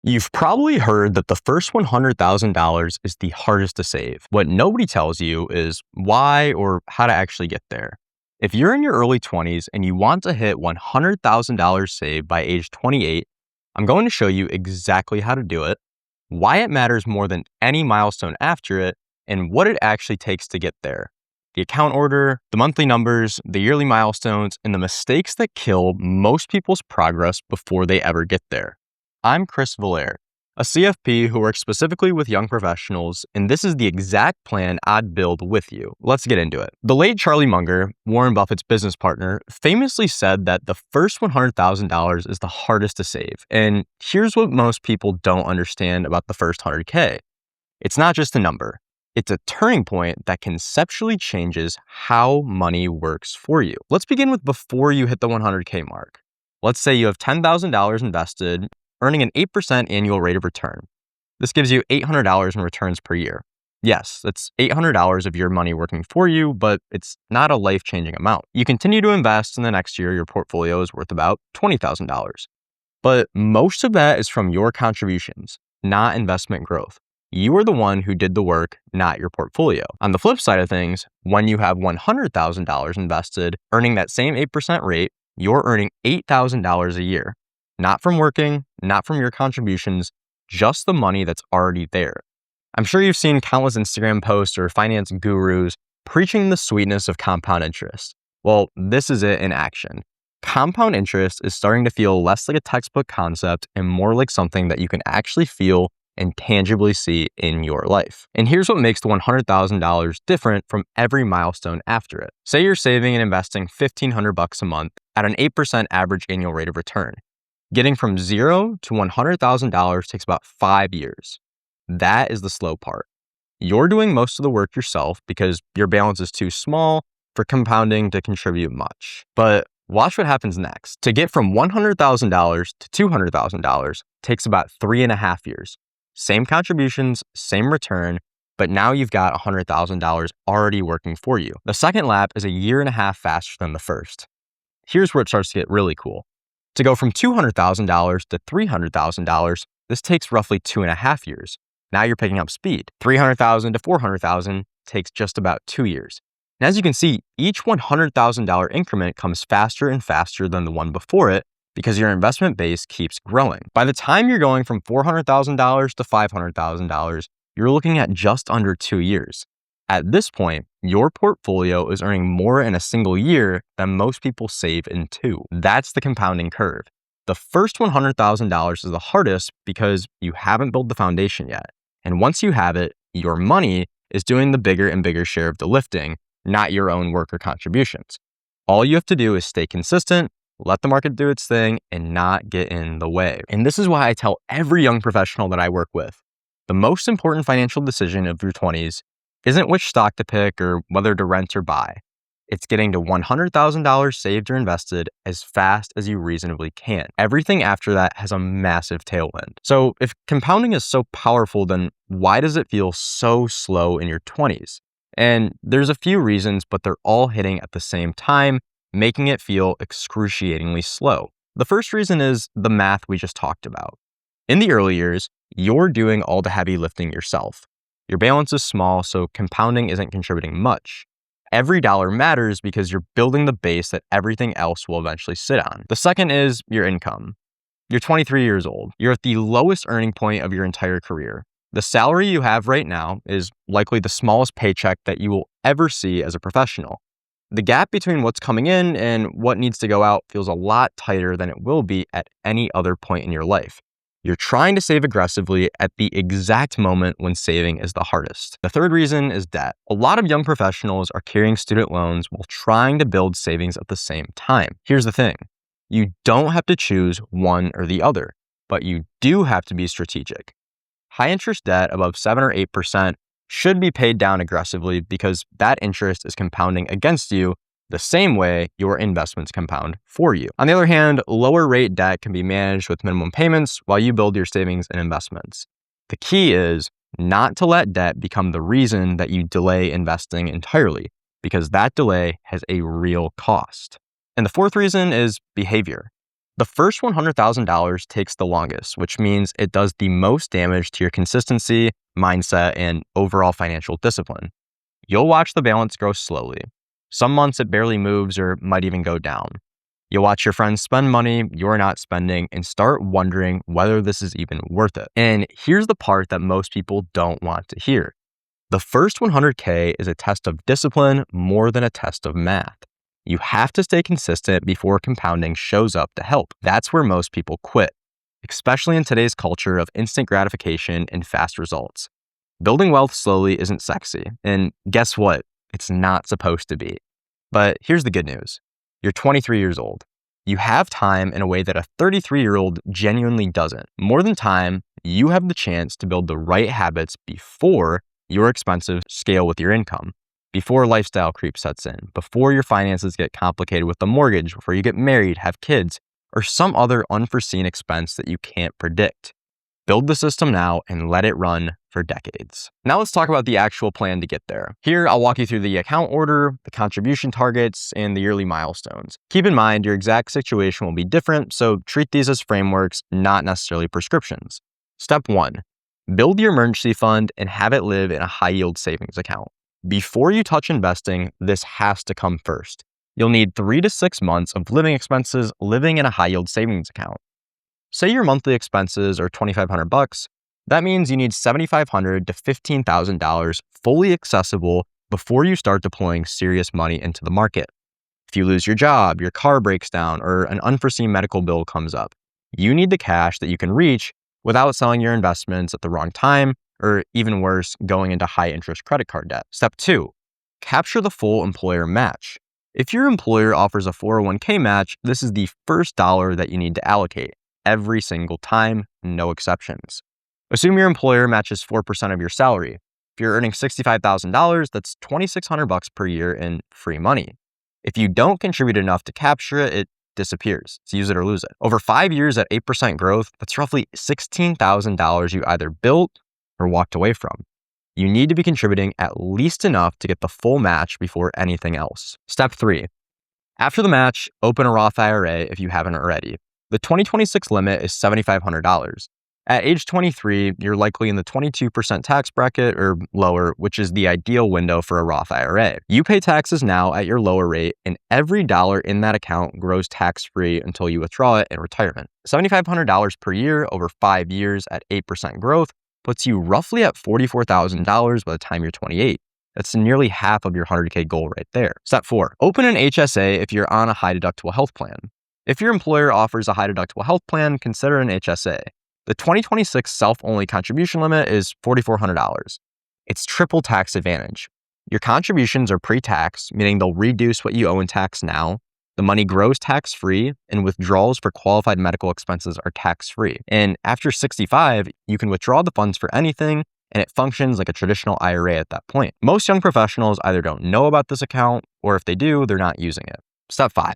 You've probably heard that the first $100,000 is the hardest to save. What nobody tells you is why or how to actually get there. If you're in your early 20s and you want to hit $100,000 saved by age 28, I'm going to show you exactly how to do it, why it matters more than any milestone after it, and what it actually takes to get there. The account order, the monthly numbers, the yearly milestones, and the mistakes that kill most people's progress before they ever get there. I'm Chris Villaire, a CFP who works specifically with young professionals, and this is the exact plan I'd build with you. Let's get into it. The late Charlie Munger, Warren Buffett's business partner, famously said that the first $100,000 is the hardest to save. And here's what most people don't understand about the first 100K. It's not just a number. It's a turning point that conceptually changes how money works for you. Let's begin with before you hit the 100K mark. Let's say you have $10,000 invested, earning an 8% annual rate of return. This gives you $800 in returns per year. Yes, that's $800 of your money working for you, but it's not a life-changing amount. You continue to invest, and the next year your portfolio is worth about $20,000. But most of that is from your contributions, not investment growth. You are the one who did the work, not your portfolio. On the flip side of things, when you have $100,000 invested, earning that same 8% rate, you're earning $8,000 a year. Not from working, not from your contributions, just the money that's already there. I'm sure you've seen countless Instagram posts or finance gurus preaching the sweetness of compound interest. Well, this is it in action. Compound interest is starting to feel less like a textbook concept and more like something that you can actually feel and tangibly see in your life. And here's what makes the $100,000 different from every milestone after it. Say you're saving and investing $1,500 a month at an 8% average annual rate of return. Getting from zero to $100,000 takes about 5 years. That is the slow part. You're doing most of the work yourself because your balance is too small for compounding to contribute much. But watch what happens next. To get from $100,000 to $200,000 takes about 3.5 years. Same contributions, same return, but now you've got $100,000 already working for you. The second lap is 1.5 years faster than the first. Here's where it starts to get really cool. To go from $200,000 to $300,000, this takes roughly 2.5 years. Now you're picking up speed. $300,000 to $400,000 takes just about 2 years. And as you can see, each $100,000 increment comes faster and faster than the one before it because your investment base keeps growing. By the time you're going from $400,000 to $500,000, you're looking at just under 2 years. At this point, your portfolio is earning more in a single year than most people save in 2. That's the compounding curve. The first $100,000 is the hardest because you haven't built the foundation yet. And once you have it, your money is doing the bigger and bigger share of the lifting, not your own work or contributions. All you have to do is stay consistent, let the market do its thing, and not get in the way. And this is why I tell every young professional that I work with, the most important financial decision of your 20s isn't which stock to pick or whether to rent or buy. It's getting to $100,000 saved or invested as fast as you reasonably can. Everything after that has a massive tailwind. So if compounding is so powerful, then why does it feel so slow in your 20s? And there's a few reasons, but they're all hitting at the same time, making it feel excruciatingly slow. The first reason is the math we just talked about. In the early years, you're doing all the heavy lifting yourself. Your balance is small, so compounding isn't contributing much. Every dollar matters because you're building the base that everything else will eventually sit on. The second is your income. You're 23 years old. You're at the lowest earning point of your entire career. The salary you have right now is likely the smallest paycheck that you will ever see as a professional. The gap between what's coming in and what needs to go out feels a lot tighter than it will be at any other point in your life. You're trying to save aggressively at the exact moment when saving is the hardest. The third reason is debt. A lot of young professionals are carrying student loans while trying to build savings at the same time. Here's the thing. You don't have to choose one or the other, but you do have to be strategic. High interest debt above 7 or 8% should be paid down aggressively because that interest is compounding against you the same way your investments compound for you. On the other hand, lower rate debt can be managed with minimum payments while you build your savings and investments. The key is not to let debt become the reason that you delay investing entirely, because that delay has a real cost. And the fourth reason is behavior. The first $100,000 takes the longest, which means it does the most damage to your consistency, mindset, and overall financial discipline. You'll watch the balance grow slowly. Some months it barely moves or might even go down. You'll watch your friends spend money you're not spending and start wondering whether this is even worth it. And here's the part that most people don't want to hear. The first 100K is a test of discipline more than a test of math. You have to stay consistent before compounding shows up to help. That's where most people quit, especially in today's culture of instant gratification and fast results. Building wealth slowly isn't sexy, and guess what? It's not supposed to be. But here's the good news. You're 23 years old. You have time in a way that a 33-year-old genuinely doesn't. More than time, you have the chance to build the right habits before your expenses scale with your income, before lifestyle creep sets in, before your finances get complicated with the mortgage, before you get married, have kids, or some other unforeseen expense that you can't predict. Build the system now and let it run for decades. Now let's talk about the actual plan to get there. Here, I'll walk you through the account order, the contribution targets, and the yearly milestones. Keep in mind, your exact situation will be different, so treat these as frameworks, not necessarily prescriptions. Step 1, build your emergency fund and have it live in a high-yield savings account. Before you touch investing, this has to come first. You'll need 3 to 6 months of living expenses living in a high-yield savings account. Say your monthly expenses are $2,500. That means you need $7,500 to $15,000 fully accessible before you start deploying serious money into the market. If you lose your job, your car breaks down, or an unforeseen medical bill comes up, you need the cash that you can reach without selling your investments at the wrong time, or even worse, going into high-interest credit card debt. Step 2, capture the full employer match. If your employer offers a 401k match, this is the first dollar that you need to allocate. Every single time, no exceptions. Assume your employer matches 4% of your salary. If you're earning $65,000, that's $2,600 per year in free money. If you don't contribute enough to capture it, it disappears. It's use it or lose it. Over 5 years at 8% growth, that's roughly $16,000 you either built or walked away from. You need to be contributing at least enough to get the full match before anything else. Step 3, after the match, open a Roth IRA if you haven't already. The 2026 limit is $7,500. At age 23, you're likely in the 22% tax bracket or lower, which is the ideal window for a Roth IRA. You pay taxes now at your lower rate, and every dollar in that account grows tax-free until you withdraw it in retirement. $7,500 per year over 5 years at 8% growth puts you roughly at $44,000 by the time you're 28. That's nearly half of your 100K goal right there. Step 4, open an HSA if you're on a high-deductible health plan. If your employer offers a high-deductible health plan, consider an HSA. The 2026 self-only contribution limit is $4,400. It's triple tax advantage. Your contributions are pre-tax, meaning they'll reduce what you owe in tax now. The money grows tax-free, and withdrawals for qualified medical expenses are tax-free. And after 65, you can withdraw the funds for anything, and it functions like a traditional IRA at that point. Most young professionals either don't know about this account, or if they do, they're not using it. Step 5,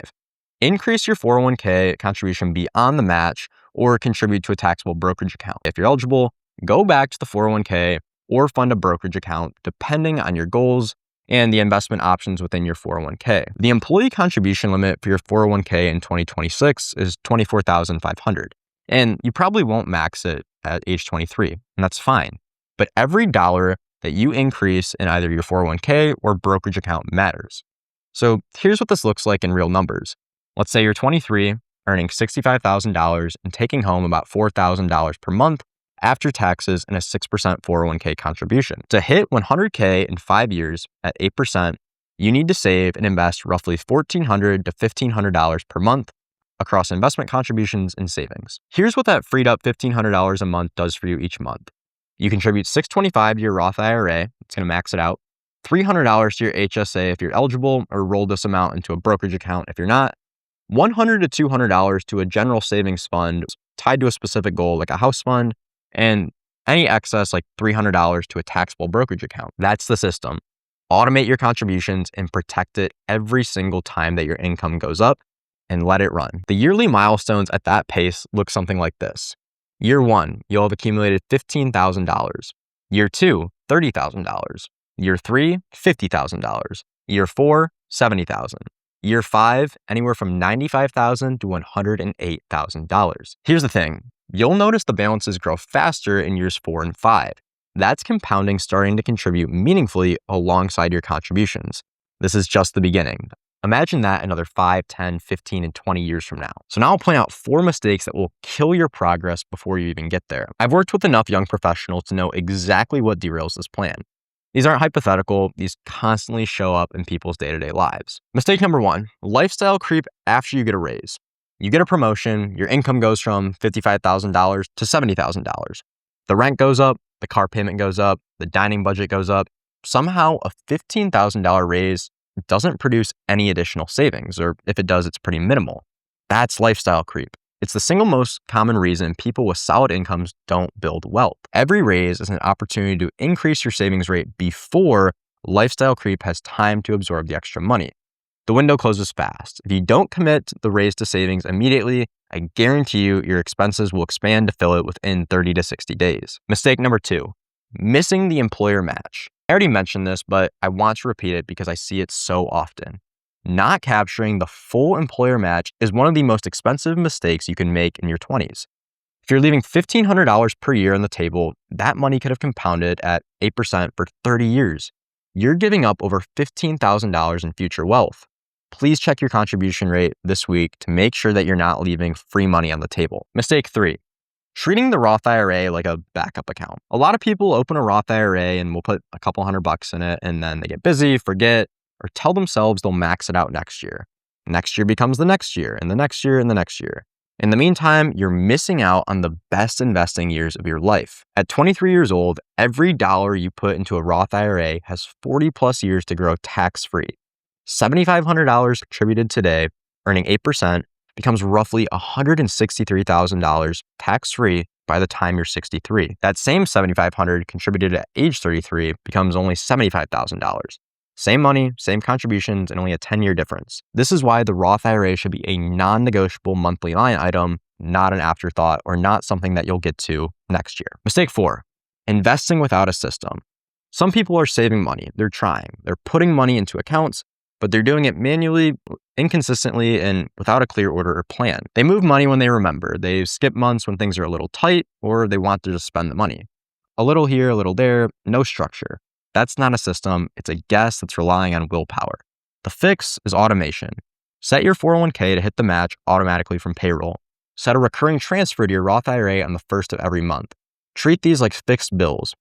increase your 401k contribution beyond the match or contribute to a taxable brokerage account. If you're eligible, go back to the 401k or fund a brokerage account depending on your goals and the investment options within your 401k. The employee contribution limit for your 401k in 2026 is $24,500, and you probably won't max it at age 23, and that's fine. But every dollar that you increase in either your 401k or brokerage account matters. So here's what this looks like in real numbers. Let's say you're 23, earning $65,000 and taking home about $4,000 per month after taxes and a 6% 401k contribution. To hit 100K in 5 years at 8%, you need to save and invest roughly $1,400 to $1,500 per month across investment contributions and savings. Here's what that freed up $1,500 a month does for you each month. You contribute $625 to your Roth IRA, it's going to max it out, $300 to your HSA if you're eligible, or roll this amount into a brokerage account if you're not, $100 to $200 to a general savings fund tied to a specific goal like a house fund, and any excess like $300 to a taxable brokerage account. That's the system. Automate your contributions and protect it every single time that your income goes up and let it run. The yearly milestones at that pace look something like this. Year 1, you'll have accumulated $15,000. Year 2, $30,000. Year 3, $50,000. Year 4, $70,000. Year 5, anywhere from $95,000 to $108,000. Here's the thing. You'll notice the balances grow faster in years 4 and 5. That's compounding starting to contribute meaningfully alongside your contributions. This is just the beginning. Imagine that another 5, 10, 15, and 20 years from now. So now I'll point out 4 mistakes that will kill your progress before you even get there. I've worked with enough young professionals to know exactly what derails this plan. These aren't hypothetical, these constantly show up in people's day-to-day lives. Mistake number 1, lifestyle creep after you get a raise. You get a promotion, your income goes from $55,000 to $70,000. The rent goes up, the car payment goes up, the dining budget goes up. Somehow a $15,000 raise doesn't produce any additional savings, or if it does, it's pretty minimal. That's lifestyle creep. It's the single most common reason people with solid incomes don't build wealth. Every raise is an opportunity to increase your savings rate before lifestyle creep has time to absorb the extra money. The window closes fast. If you don't commit the raise to savings immediately, I guarantee you your expenses will expand to fill it within 30 to 60 days. Mistake number 2, missing the employer match. I already mentioned this, but I want to repeat it because I see it so often. Not capturing the full employer match is one of the most expensive mistakes you can make in your 20s. If you're leaving $1,500 per year on the table, that money could have compounded at 8% for 30 years. You're giving up over $15,000 in future wealth. Please check your contribution rate this week to make sure that you're not leaving free money on the table. Mistake 3, treating the Roth IRA like a backup account. A lot of people open a Roth IRA and will put a couple $100 in it, and then they get busy, forget, or tell themselves they'll max it out next year. Next year becomes the next year, and the next year, and the next year. In the meantime, you're missing out on the best investing years of your life. At 23 years old, every dollar you put into a Roth IRA has 40 plus years to grow tax-free. $7,500 contributed today, earning 8%, becomes roughly $163,000 tax-free by the time you're 63. That same $7,500 contributed at age 33 becomes only $75,000. Same money, same contributions, and only a 10-year difference. This is why the Roth IRA should be a non-negotiable monthly line item, not an afterthought or not something that you'll get to next year. Mistake 4, investing without a system. Some people are saving money. They're trying. They're putting money into accounts, but they're doing it manually, inconsistently, and without a clear order or plan. They move money when they remember. They skip months when things are a little tight, or they want to just spend the money. A little here, a little there, no structure. That's not a system. It's a guess that's relying on willpower. The fix is automation. Set your 401k to hit the match automatically from payroll. Set a recurring transfer to your Roth IRA on the first of every month. Treat these like fixed bills.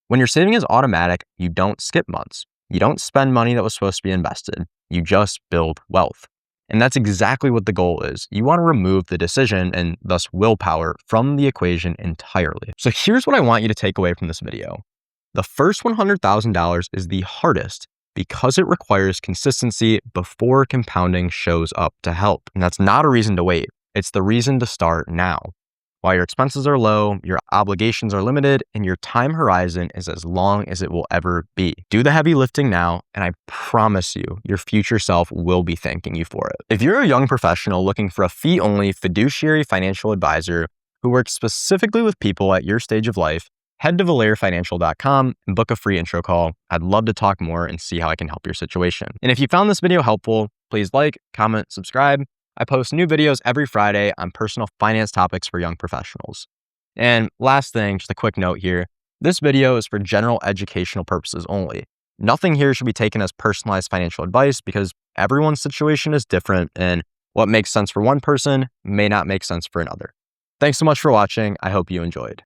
When your saving is automatic, you don't skip months. You don't spend money that was supposed to be invested. You just build wealth. And that's exactly what the goal is. You want to remove the decision and thus willpower from the equation entirely. So here's what I want you to take away from this video. The first $100,000 is the hardest because it requires consistency before compounding shows up to help. And that's not a reason to wait. It's the reason to start now. While your expenses are low, your obligations are limited, and your time horizon is as long as it will ever be. Do the heavy lifting now, and I promise you, your future self will be thanking you for it. If you're a young professional looking for a fee-only fiduciary financial advisor who works specifically with people at your stage of life, head to VillaireFinancial.com and book a free intro call. I'd love to talk more and see how I can help your situation. And if you found this video helpful, please like, comment, subscribe. I post new videos every Friday on personal finance topics for young professionals. And last thing, just a quick note here. This video is for general educational purposes only. Nothing here should be taken as personalized financial advice because everyone's situation is different and what makes sense for one person may not make sense for another. Thanks so much for watching. I hope you enjoyed.